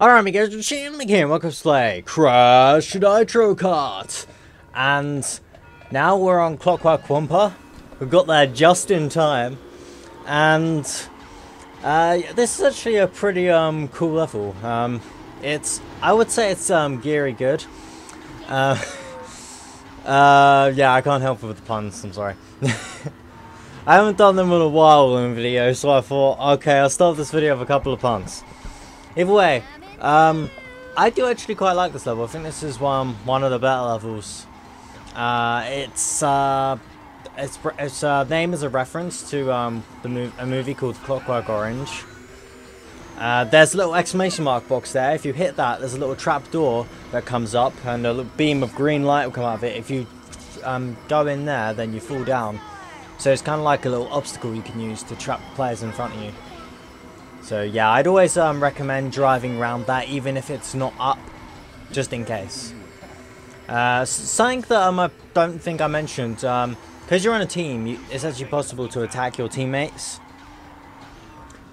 Alright, guys, RadiShineAmigo here, welcome to play Crash Nitro Kart. And now we're on Clockwork Wumpa. We got there just in time. And this is actually a pretty cool level. I would say it's geary good. Yeah, I can't help it with the puns, I'm sorry. I haven't done them in a while in videos, so I thought, okay, I'll start this video with a couple of puns. Either way, I do actually quite like this level. I think this is one of the better levels. Its name is a reference to a movie called Clockwork Orange. There's a little exclamation mark box there. If you hit that, there's a little trap door that comes up, and a little beam of green light will come out of it. If you go in there, then you fall down. So it's kind of like a little obstacle you can use to trap players in front of you. So yeah, I'd always recommend driving around that, even if it's not up, just in case. Something that I don't think I mentioned, because you're on a team, it's actually possible to attack your teammates.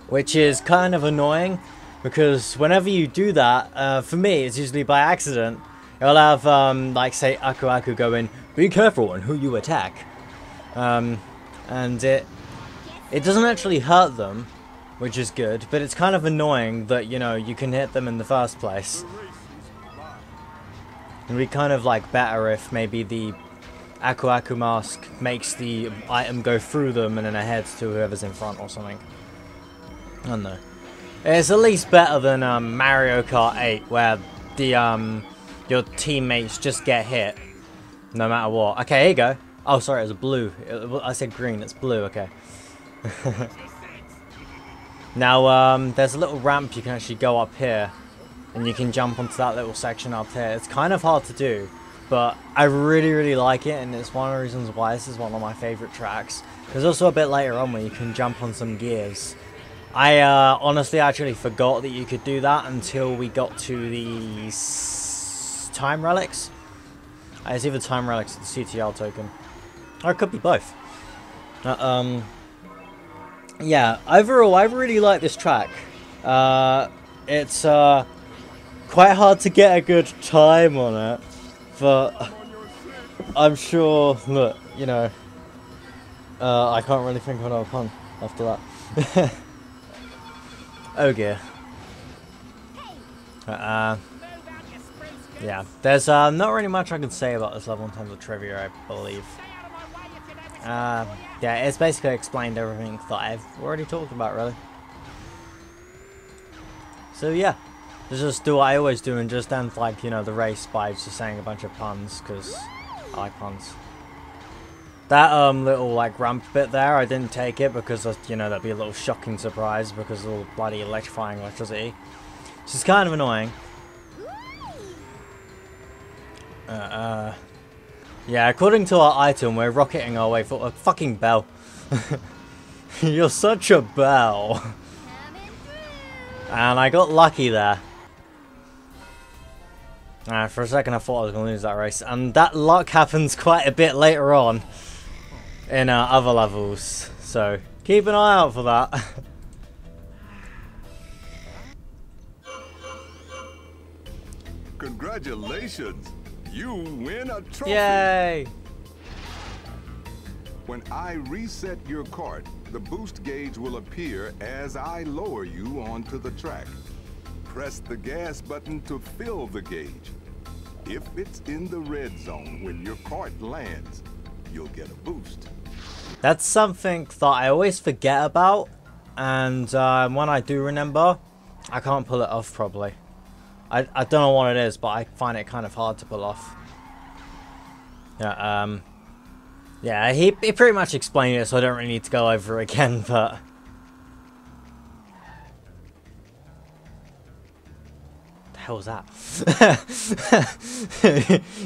Which is kind of annoying, because whenever you do that, for me, it's usually by accident. You'll have, like, say, Aku go in, be careful on who you attack. And it doesn't actually hurt them, which is good, but it's kind of annoying that, you know, you can hit them in the first place. It'd be kind of like better if maybe the Aku mask makes the item go through them and then ahead to whoever's in front or something. I don't know. It's at least better than Mario Kart 8, where the your teammates just get hit no matter what. Okay, here you go. Oh, sorry, it was blue. I said green. It's blue. Okay. Now, there's a little ramp you can actually go up here, and you can jump onto that little section up here. It's kind of hard to do, but I really like it, and it's one of the reasons why this is one of my favorite tracks. There's also a bit later on where you can jump on some gears. I honestly actually forgot that you could do that until we got to the time relics. It's either time relics or the CTL token, or it could be both. Yeah, overall, I really like this track. It's quite hard to get a good time on it, but I'm sure, look, you know, I can't really think of another pun after that. Oh dear. Yeah, there's not really much I can say about this level in terms of trivia, I believe. Yeah, it's basically explained everything that I've already talked about, really. So yeah, just do what I always do and just end, like, you know, the race by just saying a bunch of puns, because I like puns. That little, like, ramp bit there, I didn't take it because, you know, that'd be a little shocking surprise because of all the bloody electrifying electricity. Which is kind of annoying. Yeah, according to our item, we're rocketing our way for a fucking bell. You're such a bell. And I got lucky there. For a second I thought I was going to lose that race. And that luck happens quite a bit later on in other levels. So, keep an eye out for that. Congratulations! You win a trophy! Yay! When I reset your cart, the boost gauge will appear as I lower you onto the track. Press the gas button to fill the gauge. If it's in the red zone when your cart lands, you'll get a boost. That's something that I always forget about, and when I do remember, I can't pull it off properly. I don't know what it is, but I find it kind of hard to pull off. Yeah, yeah, he pretty much explained it, so I don't really need to go over it again, but... What the hell was that?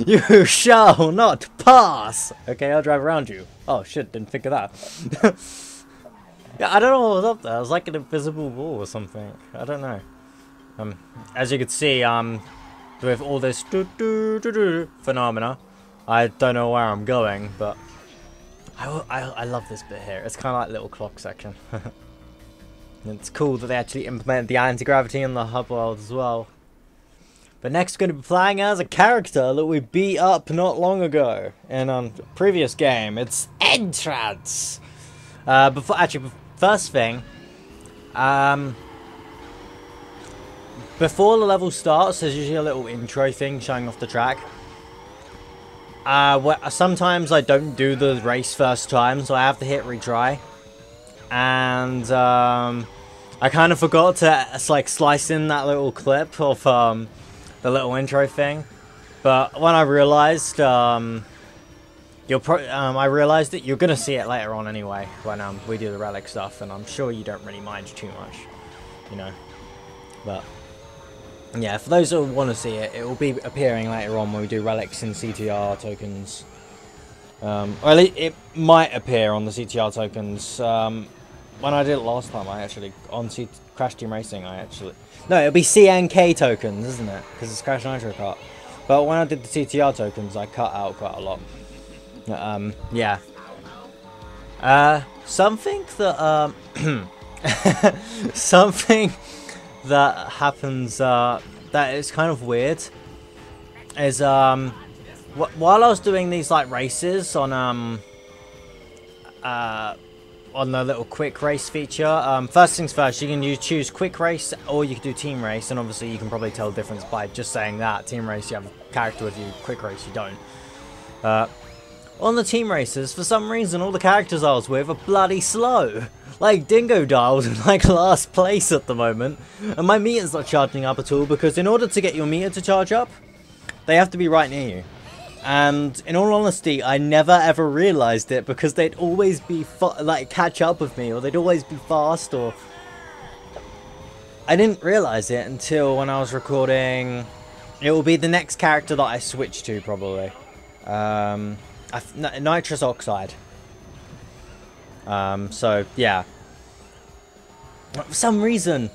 You shall not pass! Okay, I'll drive around you. Oh shit, didn't think of that. Yeah, I don't know what was up there. It was like an invisible wall or something. I don't know. As you can see, with all this phenomena, I don't know where I'm going, but I love this bit here. It's kind of like a little clock section. It's cool that they actually implemented the anti-gravity in the hub world as well. But next we're going to be playing as a character that we beat up not long ago in a previous game. It's Entrance. First thing, before the level starts, there's usually a little intro thing showing off the track. Sometimes I don't do the race first time, so I have to hit retry. And I kind of forgot to slice in that little clip of the little intro thing. But when I realized, I realized that you're gonna see it later on anyway when we do the relic stuff, and I'm sure you don't really mind too much, you know. But yeah, for those who want to see it, it will be appearing later on when we do relics and CTR tokens. Or at least it might appear on the CTR tokens. When I did it last time, on Crash Team Racing, no, it'll be CNK tokens, isn't it? Because it's Crash Nitro Kart. But when I did the CTR tokens, I cut out quite a lot. Yeah. Something that something that happens that is kind of weird is while I was doing these like races on the little quick race feature, first things first, you can choose quick race or you can do team race, and obviously you can probably tell the difference by just saying that. Team race you have a character with you, quick race you don't. On the team races, for some reason all the characters I was with are bloody slow. Like Dingo Dial's in like last place at the moment, and my meter's not charging up at all, because in order to get your meter to charge up, they have to be right near you. And in all honesty, I never ever realised it, because they'd always be catch up with me, or they'd always be fast, or I didn't realise it until when I was recording. It will be the next character that I switch to probably. Nitrous Oxide. So yeah. For some reason,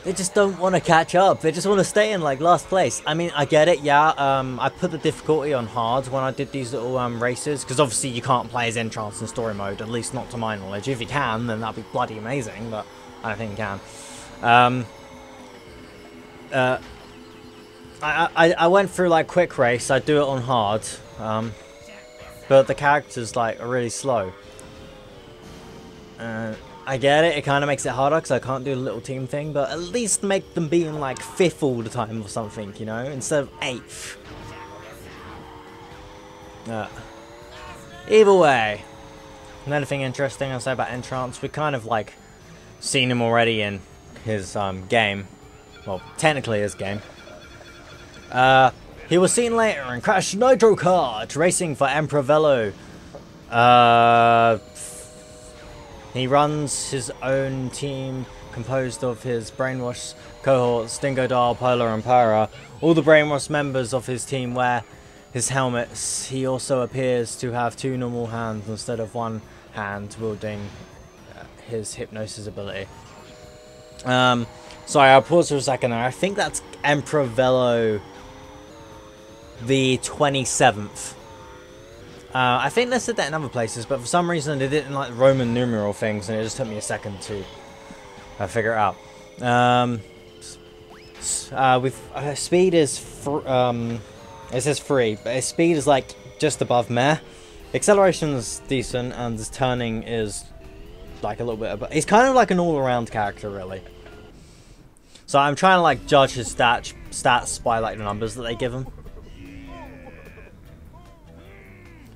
they just don't want to catch up. They just want to stay in like last place. I mean, I get it, yeah. I put the difficulty on hard when I did these little races, because obviously you can't play as Entrance in story mode, at least not to my knowledge. If you can, then that'd be bloody amazing, but I don't think you can. I went through like quick race. I do it on hard, but the characters like are really slow. I get it, it kind of makes it harder because I can't do the little team thing, but at least make them be in like 5th all the time or something, you know, instead of 8th. Either way, another thing interesting I'll say about Entrance, we kind of like seen him already in his game. Well, technically his game. He was seen later in Crash Nitro Kart, racing for Emperor Velo. He runs his own team composed of his brainwash cohorts, Dingo Dial, Polar and Para. All the brainwash members of his team wear his helmets. He also appears to have 2 normal hands instead of 1 hand, wielding his hypnosis ability. Sorry, I'll pause for a second there. I think that's Emperor Velo the 27th. I think they said that in other places, but for some reason they did it in like Roman numeral things, and it just took me a second to figure it out. Speed is it says free, but his speed is like just above meh. Acceleration is decent, and his turning is like a little bit above. He's kind of like an all-around character, really. So I'm trying to like judge his stats by like the numbers that they give him.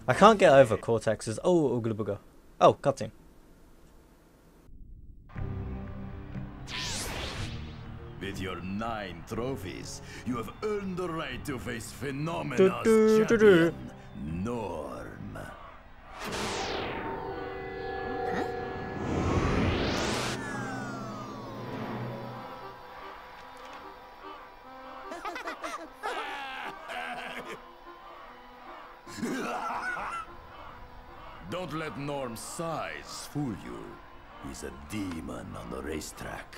I can't get over Cortex's. Oh, Ooga Booga. Oh, cutscene. With your 9 trophies, you have earned the right to face Phenomena's champion, Norm. Don't let Norm's size fool you. He's a demon on the racetrack.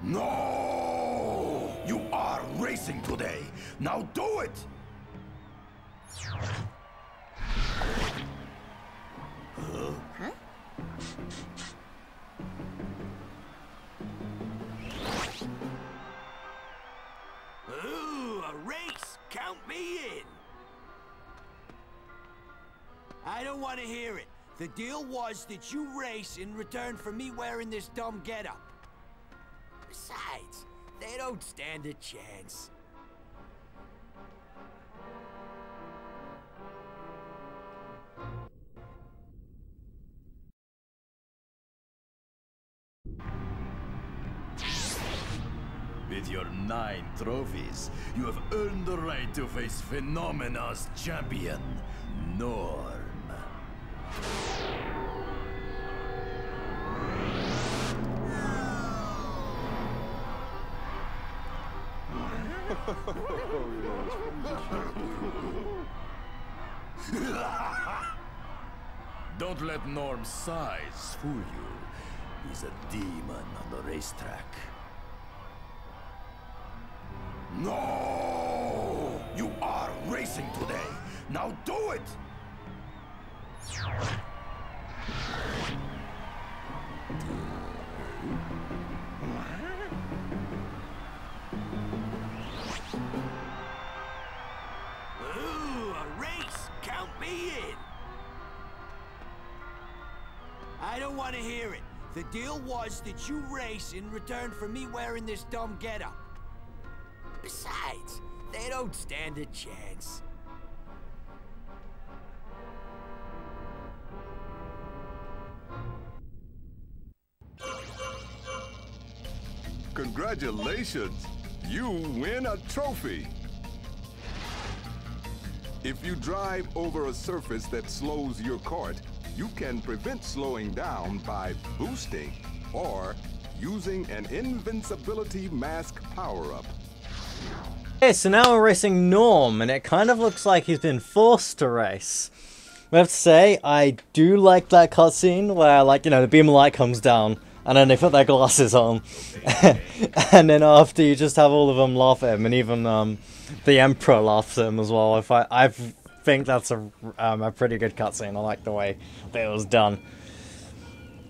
No! You are racing today! Now do it! Huh? don't want to hear it. The deal was that you race in return for me wearing this dumb getup. Besides, they don't stand a chance. With your 9 trophies, you have earned the right to face Phenomena's champion, Norm. Don't let Norm's size fool you. He's a demon on the racetrack. No! You are racing today! Now do it! Ooh, a race! Count me in! I don't want to hear it. The deal was that you race in return for me wearing this dumb getup. Besides, they don't stand a chance. Congratulations! You win a trophy! If you drive over a surface that slows your kart, you can prevent slowing down by boosting or using an invincibility mask power-up. Okay, so now we're racing Norm, and it kind of looks like he's been forced to race. I have to say, I do like that cutscene where, like, you know, the beam of light comes down, and then they put their glasses on. And then after, you just have all of them laugh at him, and even the Emperor laughs at him as well. I think that's a pretty good cutscene. I like the way that it was done.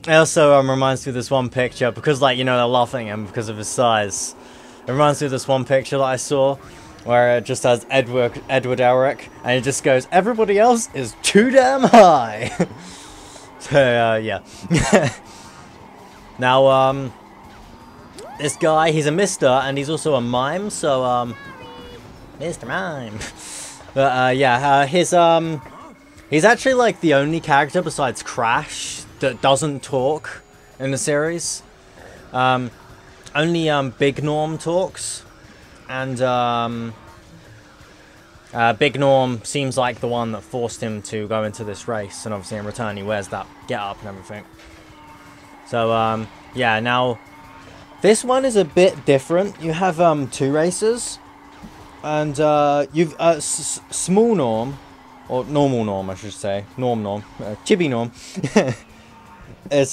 It also reminds me of this one picture, because, like, you know, they're laughing at him because of his size. It reminds me of this one picture that I saw, where it just has Edward Elric, and it just goes, everybody else is too damn high. So, yeah. Now, this guy, he's a Mister, and he's also a mime, so, Mr. Mime. But, yeah, he's actually, like, the only character besides Crash that doesn't talk in the series. Only, Big Norm talks, and, Big Norm seems like the one that forced him to go into this race, and obviously in return he wears that get-up and everything. So, yeah, now, this one is a bit different. You have, 2 races, and, you've, Small Norm, or Normal Norm, I should say, Norm, Chibi Norm, is,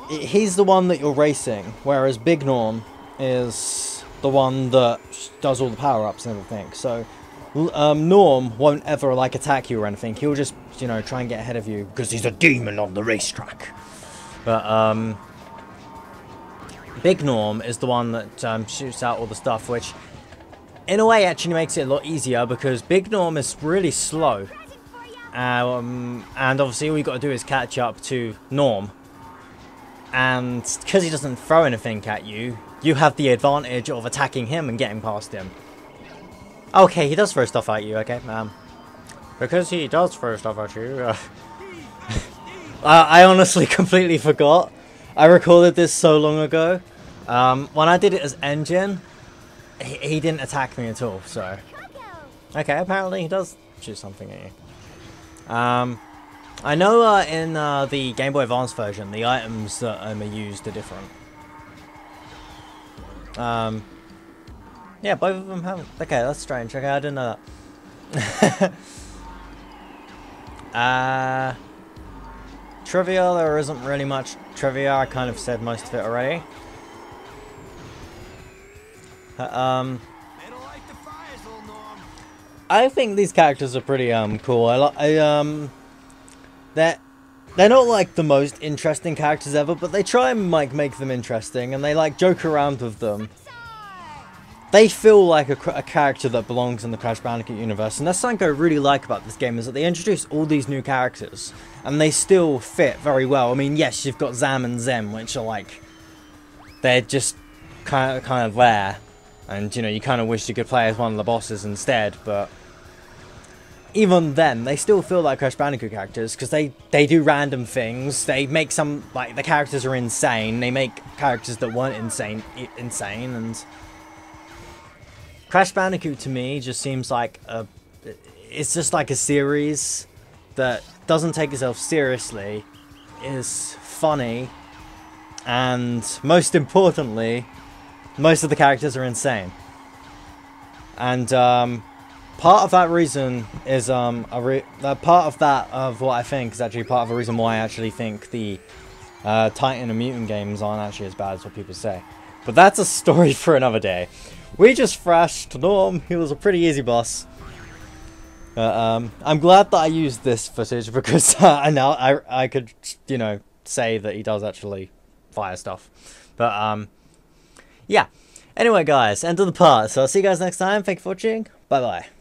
he's the one that you're racing, whereas Big Norm is the one that does all the power-ups and everything. So, Norm won't ever, like, attack you or anything. He'll just, you know, try and get ahead of you, because he's a demon on the racetrack. But, Big Norm is the one that shoots out all the stuff, which, in a way, actually makes it a lot easier, because Big Norm is really slow. And obviously all you got to do is catch up to Norm. And because he doesn't throw anything at you, you have the advantage of attacking him and getting past him. Okay, he does throw stuff at you, okay. Because he does throw stuff at you. I honestly completely forgot. I recorded this so long ago. When I did it as Engine, he didn't attack me at all, so... Okay, apparently he does shoot something at you. I know in the Game Boy Advance version, the items that are used are different. Yeah, both of them have... Okay, that's strange. Okay, I didn't know that. Trivia, there isn't really much trivia. I kind of said most of it already. I think these characters are pretty cool. They're not like the most interesting characters ever, but they try and like make them interesting, and they like joke around with them. they feel like a character that belongs in the Crash Bandicoot universe, and that's something I really like about this game, is that they introduce all these new characters, and they still fit very well. I mean, yes, you've got Zam and Zem, which are like, they're just kind of there, and you know, you kind of wish you could play as one of the bosses instead, but even then, they still feel like Crash Bandicoot characters, because they do random things. They make some, like, the characters are insane. They make characters that weren't insane, and Crash Bandicoot to me just seems like it's just like a series that doesn't take itself seriously, is funny, and most importantly, most of the characters are insane. And part of that reason is part of that of what I think is actually part of the reason why I actually think the Titan and Mutant games aren't actually as bad as what people say. But that's a story for another day. We just thrashed Norm. He was a pretty easy boss. I'm glad that I used this footage, because now I could, you know, say that he does actually fire stuff. But yeah. Anyway, guys, end of the part. So I'll see you guys next time. Thank you for watching. Bye bye.